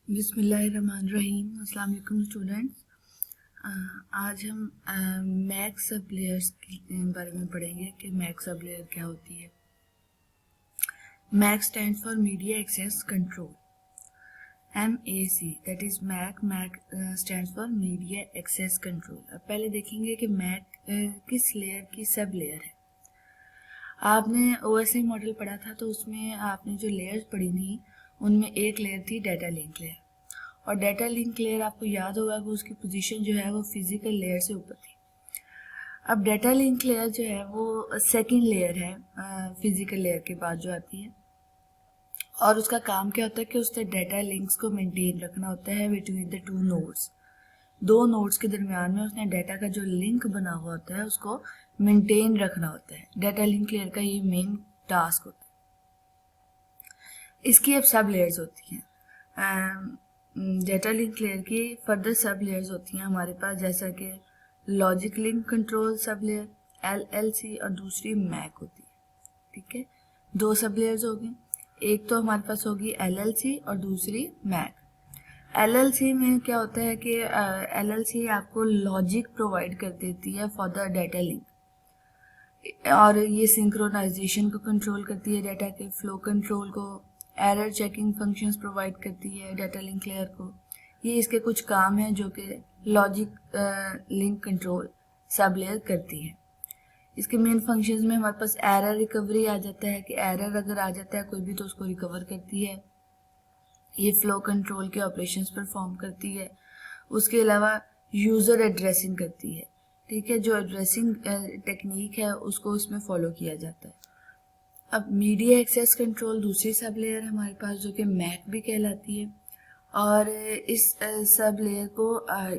बिस्मिल्लाहिर्रहमानिर्रहीम। अस्सलाम वालेकुम स्टूडेंट्स। आज हम मैक सब लेयर्स के बारे में पढ़ेंगे कि मैक सब लेयर क्या होती है। MAC stand for media access control, MAC, that is MAC stand for media access control. अब पहले देखेंगे कि मैक किस लेयर की सब लेयर है। आपने OSI मॉडल पढ़ा था तो उसमें आपने जो लेयर्स पढ़ी थी उनमें एक लेयर थी डाटा लिंक लेयर, और डाटा लिंक लेयर आपको याद होगा कि उसकी पोजीशन जो है वो फिजिकल लेयर से ऊपर थी। अब डाटा लिंक लेयर जो है वो सेकंड लेयर है फिजिकल लेयर के बाद जो आती है, और उसका काम क्या होता है कि उससे डाटा लिंक्स को मेंटेन रखना होता है बिटवीन द टू नोड्स। दो नोड्स के दरमियान में उसने डाटा का जो लिंक बना हुआ होता है उसको मेंटेन रखना होता है। डाटा लिंक लेयर का ये मेन टास्क होता है। इसकी अब सब लेयर्स होती हैं। डाटा लिंक लेयर की फर्दर सब लेयर्स होती हैं हमारे पास, जैसा कि logic link control sub layer LLC और दूसरी मैक होती है। ठीक है, दो सब लेयर्स होगी, एक तो हमारे पास होगी LLC और दूसरी मैक। LLC में क्या होता है कि LLC आपको लॉजिक प्रोवाइड कर देती है फॉर द डाटा लिंक, और ये सिंक्रोनाइजेशन को कंट्रोल करती है, डाटा के फ्लो कंट्रोल को, एरर चेकिंग फंक्शंस प्रोवाइड करती है डाटा लिंक लेयर को। ये इसके कुछ काम हैं जो कि logic link control sub layer करती है। इसके मेन फंक्शंस में हमारे पास एरर रिकवरी आ जाता है कि एरर अगर आ जाता है कोई भी तो उसको रिकवर करती है। ये फ्लो कंट्रोल के ऑपरेशंस परफॉर्म करती है। उसके अलावा यूज़र एड्रेसिंग करती है। ठीक है, जो एड्रेसिंग टेक्निक है उसको इसमें फॉलो किया जाता है। अब मीडिया एक्सेस कंट्रोल दूसरी सब लेयर है हमारे पास जो कि मैक भी कहलाती है, और इस सब लेयर को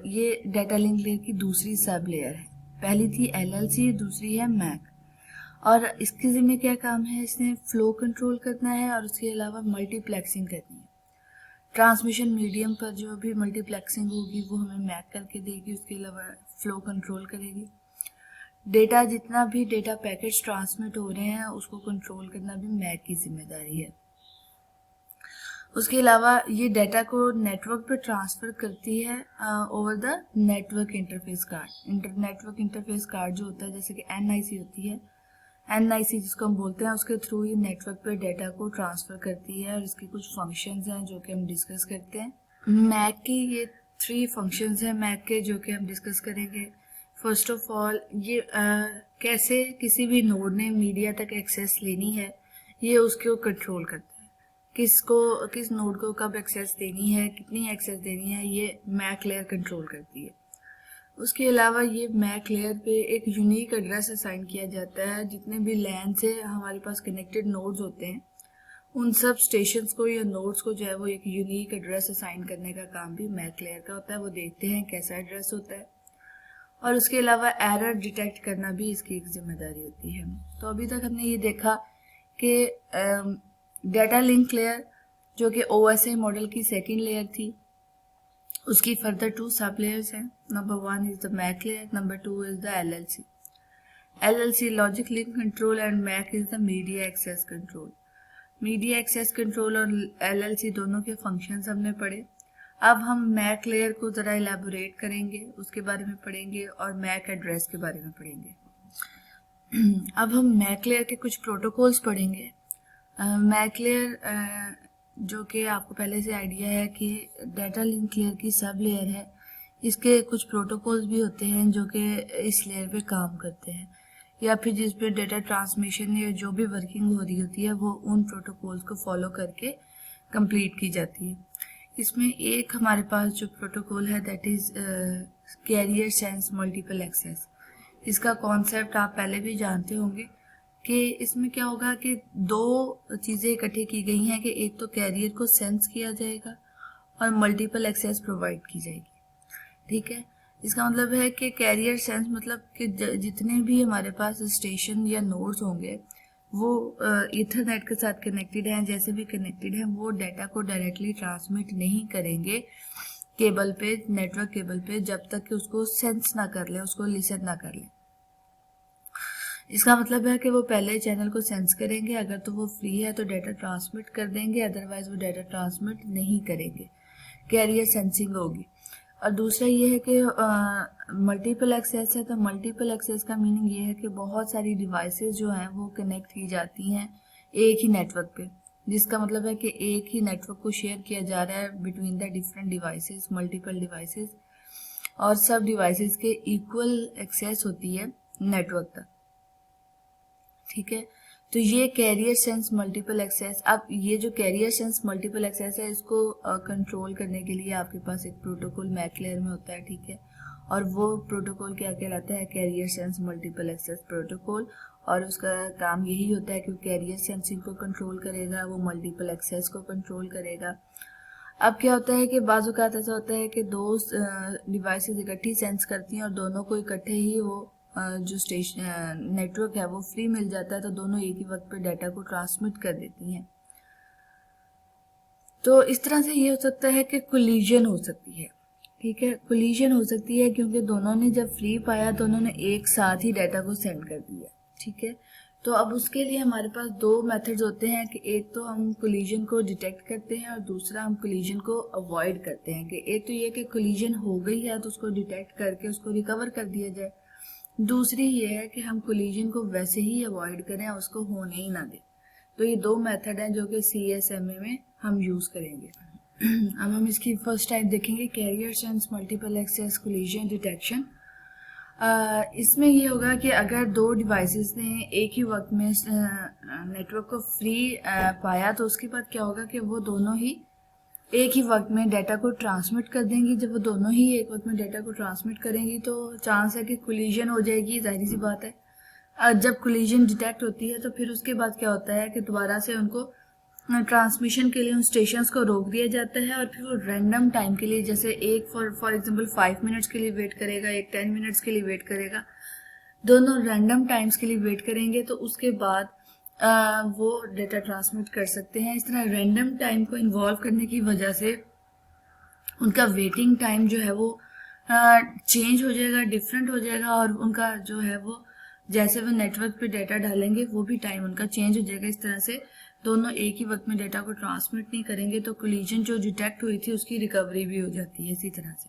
ये डाटा लिंक लेयर की दूसरी सब लेयर है। पहली थी LLC, दूसरी है मैक। और इसके जिम्मे क्या काम है, इसने फ्लो कंट्रोल करना है और उसके अलावा मल्टीप्लेक्सिंग करनी है। ट्रांसमिशन मीडियम पर जो भी मल्टीप्लेक्सिंग होगी वो हमें मैक करके देगी, उसके अलावा फ्लो कंट्रोल करेगी। डेटा जितना भी डेटा पैकेट्स ट्रांसमिट हो रहे हैं उसको कंट्रोल करना भी मैक की जिम्मेदारी है। उसके अलावा ये डाटा को नेटवर्क पे ट्रांसफ़र करती है over the network interface card. Network interface card जो होता है जैसे कि NIC होती है, NIC जिसको हम बोलते हैं, उसके थ्रू ये नेटवर्क पे डाटा को ट्रांसफ़र करती है, और इसके कुछ फंक्शंस हैं जो कि हम डिस्कस करते हैं। मैक की ये 3 फंक्शंस हैं मैक के जो कि हम डिस्कस करेंगे। फर्स्ट ऑफ ऑल ये कैसे किसी भी नोड ने मीडिया तक एक्सेस लेनी है ये उसको कंट्रोल करता है। किस नोड को कब एक्सेस देनी है, कितनी एक्सेस देनी है, ये मैक लेयर कंट्रोल करती है। उसके अलावा ये मैक लेयर पे एक यूनिक एड्रेस असाइन किया जाता है। जितने भी लैन से हमारे पास कनेक्टेड नोड्स होते हैं उन सब स्टेशंस को या नोड्स को जो है वो एक यूनिक एड्रेस असाइन करने का काम भी मैक लेयर का होता है। वो देखते हैं कैसा एड्रेस होता है, और उसके अलावा एरर डिटेक्ट करना भी इसकी एक जिम्मेदारी होती है। तो अभी तक हमने ये देखा कि डाटा लिंक लेयर जो कि OSI मॉडल की सेकेंड लेयर थी, उसकी फर्दर 2 सब लेयर्स हैं। Number 1 is the MAC layer, number 2 is the LLC logic link control, and MAC is the media access control. Media access control और LLC दोनों के functions हमने पढ़े। अब हम मैक लेयर को ज़रा इलेबोरेट करेंगे, उसके बारे में पढ़ेंगे, और मैक एड्रेस के बारे में पढ़ेंगे। अब हम मैक लेयर के कुछ प्रोटोकॉल्स पढ़ेंगे। मैक लेयर जो कि आपको पहले से आइडिया है कि डाटा लिंक लेयर की सब लेयर है, इसके कुछ प्रोटोकॉल्स भी होते हैं जो कि इस लेयर पे काम करते हैं, या फिर जिस पे डाटा ट्रांसमिशन या जो भी वर्किंग हो रही होती है वो उन प्रोटोकॉल्स को फॉलो करके कंप्लीट की जाती है। इसमें एक हमारे पास जो प्रोटोकॉल है that is carrier sense multiple access. इसका कॉन्सेप्ट आप पहले भी जानते होंगे कि इसमें क्या होगा कि 2 चीज़ें इकट्ठी की गई हैं कि एक तो कैरियर को सेंस किया जाएगा और मल्टीपल एक्सेस प्रोवाइड की जाएगी। ठीक है, इसका मतलब है कि कैरियर सेंस मतलब कि जितने भी हमारे पास स्टेशन या नोड्स होंगे वो ईथरनेट के साथ कनेक्टेड हैं, जैसे भी कनेक्टेड हैं वो डाटा को डायरेक्टली ट्रांसमिट नहीं करेंगे केबल पे, नेटवर्क केबल पे, जब तक कि उसको सेंस ना कर ले, उसको लिसन ना कर ले। इसका मतलब है कि वो पहले चैनल को सेंस करेंगे, अगर तो वो फ्री है तो डाटा ट्रांसमिट कर देंगे, अदरवाइज वो डाटा ट्रांसमिट नहीं करेंगे। कैरियर सेंसिंग होगी। और दूसरा ये है कि मल्टीपल एक्सेस है, तो मल्टीपल एक्सेस का मीनिंग ये है कि बहुत सारी डिवाइसेस जो हैं वो कनेक्ट की जाती हैं एक ही नेटवर्क पे, जिसका मतलब है कि एक ही नेटवर्क को शेयर किया जा रहा है between the different devices, multiple devices, और सब डिवाइसेस के इक्वल एक्सेस होती है नेटवर्क तक। ठीक है, तो ये कैरियर सेंस मल्टीपल एक्सेस। अब ये जो कैरियर सेंस मल्टीपल एक्सेस है, इसको कंट्रोल करने के लिए आपके पास एक प्रोटोकॉल मैक लेयर में होता है। ठीक है, और वो प्रोटोकॉल क्या कहलाता है? Carrier sense multiple access protocol. और उसका काम यही होता है कि कैरियर सेंसिंग को कंट्रोल करेगा, वो मल्टीपल एक्सेस को कंट्रोल करेगा। अब क्या होता है कि बाज़ औक़ात ऐसा होता है कि दो डिवाइसेस इकट्ठी सेंस करती हैं और दोनों को इकट्ठे ही वो जो स्टेशन नेटवर्क है वो फ्री मिल जाता है, तो दोनों एक ही वक्त पे डाटा को ट्रांसमिट कर देती हैं। तो इस तरह से ये हो सकता है कि कोलिजन हो सकती है। ठीक है, कोलिजन हो सकती है क्योंकि दोनों ने जब फ्री पाया तो उन्होंने एक साथ ही डाटा को सेंड कर दिया। ठीक है, तो अब उसके लिए हमारे पास दो मेथड्स होते हैं कि एक तो हम कोलिजन को डिटेक्ट करते हैं और दूसरा हम कोलिजन को अवॉइड करते हैं। कि एक तो ये कि कोलिजन हो गई है तो उसको डिटेक्ट करके उसको रिकवर कर दिया जाए, दूसरी ये है कि हम कोलिजन को वैसे ही अवॉइड करें, उसको होने ही ना दें। तो ये दो मेथड हैं जो कि CSMA में हम यूज़ करेंगे। अब हम इसकी फर्स्ट टाइप देखेंगे, carrier sense multiple access collision detection. इसमें ये होगा कि अगर दो डिवाइसेस ने एक ही वक्त में नेटवर्क को फ्री पाया तो उसके बाद क्या होगा कि वो दोनों ही एक ही वक्त में डाटा को ट्रांसमिट कर देंगी। जब वो दोनों ही एक वक्त में डाटा को ट्रांसमिट करेंगी तो चांस है कि कोलिजन हो जाएगी, जाहिर सी बात है। जब कोलिजन डिटेक्ट होती है तो फिर उसके बाद क्या होता है कि दोबारा से उनको ट्रांसमिशन के लिए उन स्टेशंस को रोक दिया जाता है और फिर वो रैंडम टाइम के लिए, जैसे एक फॉर एग्जांपल 5 मिनट्स के लिए वेट करेगा, एक 10 मिनट्स के लिए वेट करेगा, दोनों रैंडम टाइम्स के लिए वेट करेंगे, तो उसके बाद वो डेटा ट्रांसमिट कर सकते हैं। इस तरह रैंडम टाइम को इन्वॉल्व करने की वजह से उनका वेटिंग टाइम जो है वो चेंज हो जाएगा, डिफरेंट हो जाएगा, और उनका जो है वो जैसे वो नेटवर्क पे डाटा डालेंगे वो भी टाइम उनका चेंज हो जाएगा। इस तरह से दोनों एक ही वक्त में डाटा को ट्रांसमिट नहीं करेंगे तो कोलिजन जो डिटेक्ट हुई थी उसकी रिकवरी भी हो जाती है इसी तरह से।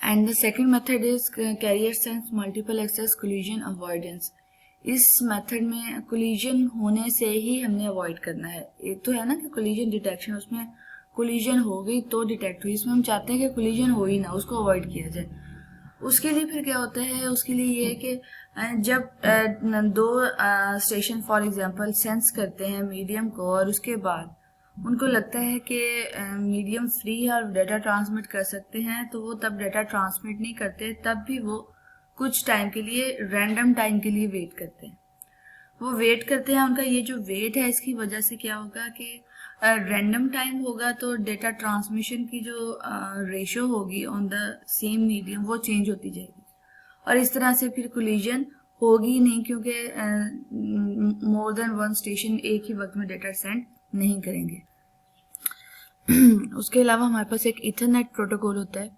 And the second method is carrier sense multiple access collision avoidance. इस मेथड में कोलिजन होने से ही हमने अवॉइड करना है। एक तो है ना कि कोलिजन डिटेक्शन, उसमें कोलिजन हो गई तो डिटेक्ट हुई, इसमें हम चाहते हैं कि कोलिजन हो ही ना, उसको अवॉइड किया जाए। उसके लिए फिर क्या होता है, उसके लिए ये है कि जब दो स्टेशन फॉर एग्जांपल सेंस करते हैं मीडियम को और उसके बाद उनको लगता है कि मीडियम फ्री है और डाटा ट्रांसमिट कर सकते हैं, तो वो तब डाटा ट्रांसमिट नहीं करते, तब भी वो कुछ टाइम के लिए रैंडम टाइम के लिए वेट करते हैं। वो वेट करते हैं, उनका ये जो वेट है इसकी वजह से क्या होगा कि रैंडम टाइम होगा तो डेटा ट्रांसमिशन की जो रेशो होगी ऑन द सेम मीडियम वो चेंज होती जाएगी, और इस तरह से फिर कोलिजन होगी नहीं, क्योंकि मोर देन वन स्टेशन एक ही वक्त में डेटा सेंड नहीं करेंगे। उसके अलावा हमारे पास एक इथरनेट प्रोटोकॉल होता है।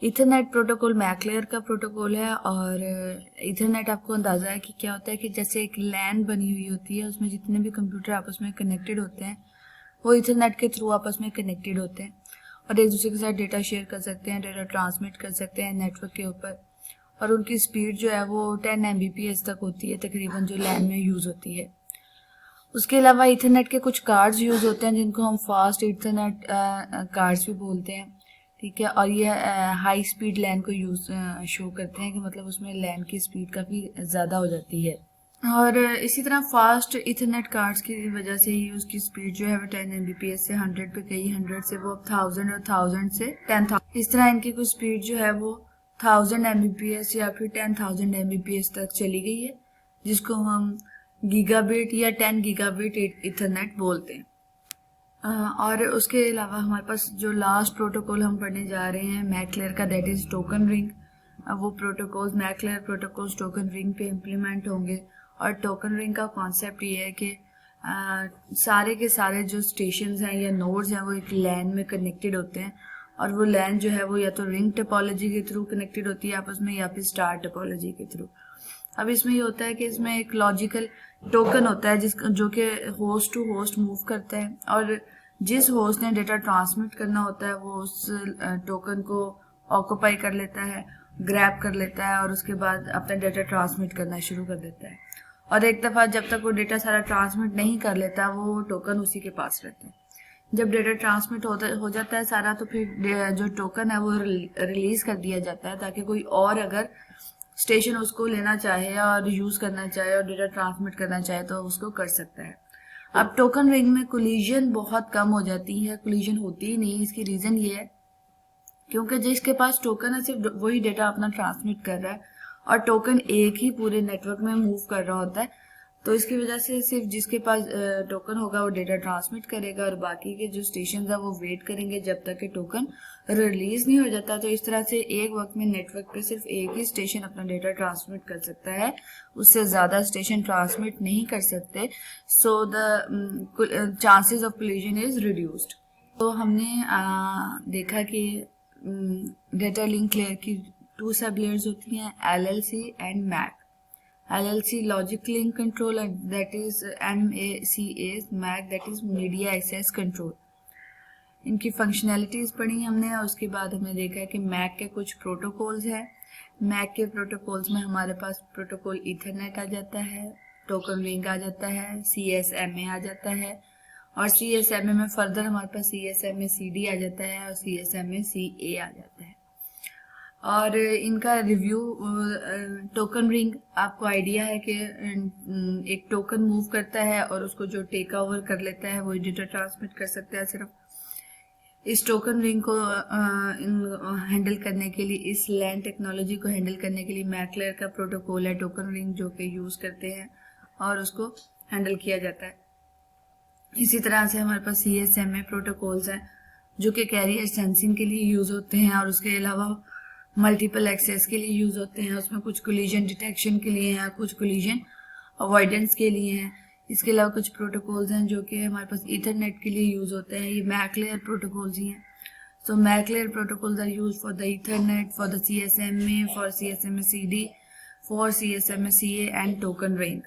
इथरनेट प्रोटोकॉल मैक लेयर का प्रोटोकॉल है, और इथरनेट आपको अंदाज़ा है कि क्या होता है कि जैसे एक लैन बनी हुई होती है, उसमें जितने भी कंप्यूटर आपस में कनेक्टेड होते हैं वो इथरनेट के थ्रू आपस में कनेक्टेड होते हैं और एक दूसरे के साथ डेटा शेयर कर सकते हैं, डेटा ट्रांसमिट कर सकते हैं नेटवर्क के ऊपर, और उनकी स्पीड जो है वो 10 Mbps तक होती है तकरीबन, जो लैन में यूज़ होती है। उसके अलावा इथरनेट के कुछ कार्ड्स यूज़ होते हैं जिनको हम फास्ट इथरनेट कार्ड्स भी बोलते हैं। ठीक है, और ये हाई स्पीड लैन को शो करते हैं कि मतलब उसमें लैन की स्पीड काफ़ी ज़्यादा हो जाती है। और इसी तरह फास्ट इथरनेट कार्ड्स की वजह से ही उसकी स्पीड जो है वो 10 Mbps से 100 पे गई, 100 से वो 1000 और 1000 से 10,000, इस तरह इनकी कुछ स्पीड जो है वो 1000 Mbps या फिर 10,000 Mbps तक चली गई है, जिसको हम गीगाबिट या 10 गीगाबिट इथरनेट बोलते हैं। और उसके अलावा हमारे पास जो लास्ट प्रोटोकॉल हम पढ़ने जा रहे हैं मैक लेयर का, दैट इज टोकन रिंग। वो protocols MAC layer protocols token ring पे इम्प्लीमेंट होंगे, और टोकन रिंग का कॉन्सेप्ट ये है कि सारे के सारे जो स्टेशंस हैं या नोड्स हैं वो एक लैन में कनेक्टेड होते हैं, और वो लैन जो है वो या तो रिंग टोपोलॉजी के थ्रू कनेक्टेड होती है आपस में या फिर स्टार टोपोलॉजी के थ्रू। अब इसमें ये होता है कि इसमें एक लॉजिकल टोकन होता है जो कि होस्ट टू होस्ट मूव करता है, और जिस होस्ट ने डेटा ट्रांसमिट करना होता है वो उस टोकन को ऑक्यूपाई कर लेता है, ग्रैब कर लेता है और उसके बाद अपना डेटा ट्रांसमिट करना शुरू कर देता है। और एक दफ़ा जब तक वो डेटा सारा ट्रांसमिट नहीं कर लेता वो टोकन उसी के पास रहता है। जब डेटा ट्रांसमिट हो जाता है सारा, तो फिर जो टोकन है वो रिलीज कर दिया जाता है, ताकि कोई और अगर स्टेशन उसको लेना चाहे और यूज़ करना चाहे और डेटा ट्रांसमिट करना चाहे तो उसको कर सकता है। अब टोकन रिंग में कोलिजन बहुत कम हो जाती है, कोलिजन होती ही नहीं। इसकी रीज़न ये है क्योंकि जिसके पास टोकन है सिर्फ वही डेटा अपना ट्रांसमिट कर रहा है और टोकन एक ही पूरे नेटवर्क में मूव कर रहा होता है। तो इसकी वजह से सिर्फ जिसके पास टोकन होगा वो डेटा ट्रांसमिट करेगा और बाकी के जो स्टेशन है वो वेट करेंगे जब तक कि टोकन रिलीज नहीं हो जाता। तो इस तरह से एक वक्त में नेटवर्क पे सिर्फ एक ही स्टेशन अपना डेटा ट्रांसमिट कर सकता है, उससे ज़्यादा स्टेशन ट्रांसमिट नहीं कर सकते। So the chances of collision is reduced. तो हमने देखा कि डेटा लिंक लेयर की 2 सब लेयर्स होती हैं, LLC and MAC। LLC logic link control, that is MACA, MAC that is media access control. इनकी फंक्शनैलिटीज़ पढ़ी हमने और उसके बाद हमने देखा है कि MAC के कुछ प्रोटोकॉल्स हैं। MAC के प्रोटोकॉल्स में हमारे पास प्रोटोकॉल ईथरनेट आ जाता है, टोकन रिंग आ जाता है, CSMA आ जाता है और CSMA में फर्दर हमारे पास CSMA CD आ जाता है और CSMA CA आ जाता है। और इनका रिव्यू, टोकन रिंग आपको आइडिया है कि एक टोकन मूव करता है और उसको जो टेक ओवर कर लेता है वो डेटा ट्रांसमिट कर सकता है। सिर्फ इस टोकन रिंग को हैंडल करने के लिए, इस लैन टेक्नोलॉजी को हैंडल करने के लिए मैक लेयर का प्रोटोकॉल है टोकन रिंग, जो कि यूज़ करते हैं और उसको हैंडल किया जाता है। इसी तरह से हमारे पास CSMA प्रोटोकॉल्स हैं जो कि कैरियर सेंसिंग के लिए यूज़ होते हैं और उसके अलावा मल्टीपल एक्सेस के लिए यूज़ होते हैं। उसमें कुछ कोलिजन डिटेक्शन के लिए हैं, कुछ कोलिजन अवॉइडेंस के लिए हैं। इसके अलावा कुछ प्रोटोकॉल्स हैं जो कि हमारे पास ईथरनेट के लिए यूज़ होते हैं। ये मैक लेयर प्रोटोकॉल्स ही हैं। So MAC layer protocols are use for the Ethernet, for the CSMA, for CSMA CD, for CSMA CA and token ring.